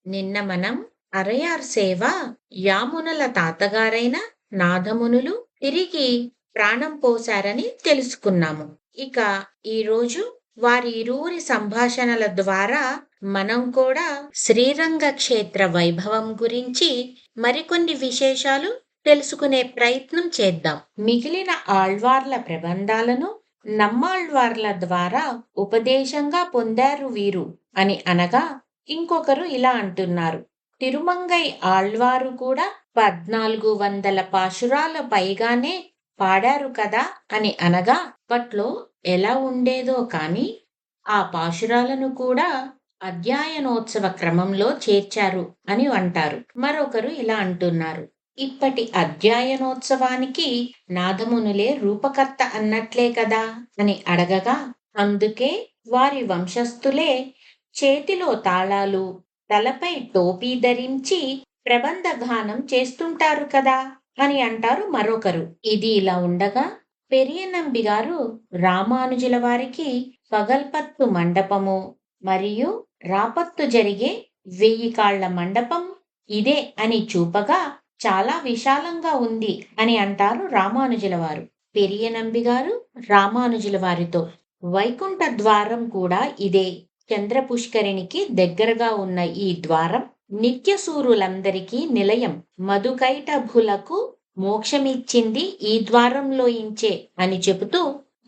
నిన్న మనం అరయార్ సేవ యామునుల తాతగారైన నాథమునులు తిరిగి ప్రాణం పోశారని తెలుసుకున్నాము. ఇక ఈరోజు వారి ఇరువురి సంభాషణల ద్వారా మనం కూడా శ్రీరంగ క్షేత్ర వైభవం గురించి మరికొన్ని విశేషాలు తెలుసుకునే ప్రయత్నం చేద్దాం. మిగిలిన ఆళ్వార్ల ప్రబంధాలను నమ్మాళ్వార్ల ద్వారా ఉపదేశంగా పొందారు వీరు అని అనగా, ఇంకొకరు ఇలా అంటున్నారు. తిరుమంగై ఆళ్వారు కూడా 1400 పాశురాల పైగానే పాడారు కదా అని అనగా, అప్పట్లో ఎలా ఉండేదో కాని ఆ పాశురాలను కూడా అధ్యయనోత్సవ క్రమంలో చేర్చారు అని అంటారు. మరొకరు ఇలా అంటున్నారు. ఇప్పటి అధ్యయనోత్సవానికి నాథమునులే రూపకర్త అన్నట్లే కదా అని అడగగా, అందుకే వారి వంశస్థులే చేతిలో తాళాలు, తలపై టోపీ ధరించి ప్రబంధ గానం చేస్తుంటారు కదా అని అంటారు మరొకరు. ఇది ఇలా ఉండగా పెరియనంబి గారు రామానుజుల వారికి పగల్పత్తు మండపము మరియు రాపత్తు జరిగే 1000 కాళ్ల మండపం ఇదే అని చూపగా, చాలా విశాలంగా ఉంది అని అంటారు రామానుజుల వారు. పెరియనంబి గారు రామానుజుల వారితో, వైకుంఠ ద్వారం కూడా ఇదే. చంద్ర పుష్కరిణికి దగ్గరగా ఉన్న ఈ ద్వారం నిత్యసూరులందరికీ నిలయం. మధుకైటభులకు మోక్షమిచ్చింది ఈ ద్వారంలో ఇంచే అని చెబుతూ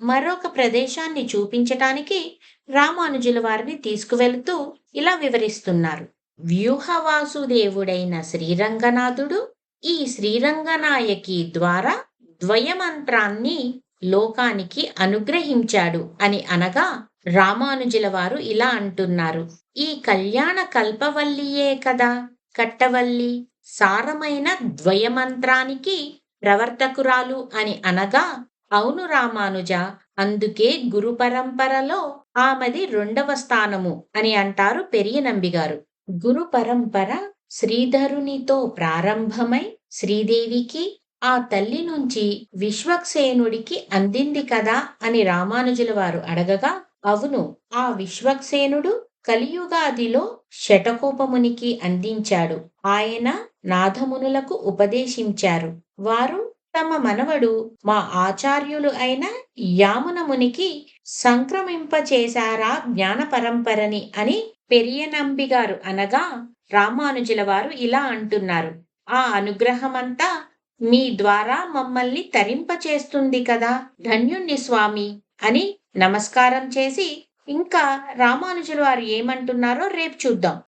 మరొక ప్రదేశాన్ని చూపించటానికి రామానుజుల వారిని తీసుకువెళుతూ ఇలా వివరిస్తున్నారు. వ్యూహవాసుదేవుడైన శ్రీరంగనాథుడు ఈ శ్రీరంగనాయకి ద్వారా ద్వయమంత్రాన్ని లోకానికి అనుగ్రహించాడు అని అనగా, రామానుజుల వారు ఇలా అంటున్నారు. ఈ కళ్యాణ కల్పవల్లియే కదా కట్టవల్లి, సారమైన ద్వయమంత్రానికి ప్రవర్తకురాలు అని అనగా, అవును రామానుజ, అందుకే గురు పరంపరలో ఆమెది 2వ స్థానము అని అంటారు పెరియనంబి గారు. గురు పరంపర శ్రీధరునితో ప్రారంభమై శ్రీదేవికి, ఆ తల్లి నుంచి విశ్వక్సేనుడికి అందింది కదా అని రామానుజుల వారు అడగగా, అవును, ఆ విశ్వక్సేనుడు కలియుగాదిలో శఠకోపమునికి అందించాడు. ఆయన నాథమునులకు ఉపదేశించారు. వారు తమ మనవడు మా ఆచార్యులు అయిన యామునమునికి సంక్రమింపచేశారా జ్ఞాన పరంపరని అని పెరియనంబి గారు అనగా, రామానుజుల వారు ఇలా అంటున్నారు. ఆ అనుగ్రహమంతా మీ ద్వారా మమ్మల్ని తరింపచేస్తుంది కదా, ధన్యుణ్ణి స్వామి అని నమస్కారం చేసి, ఇంకా రామానుజుల వారు ఏమంటున్నారో రేపు చూద్దాం.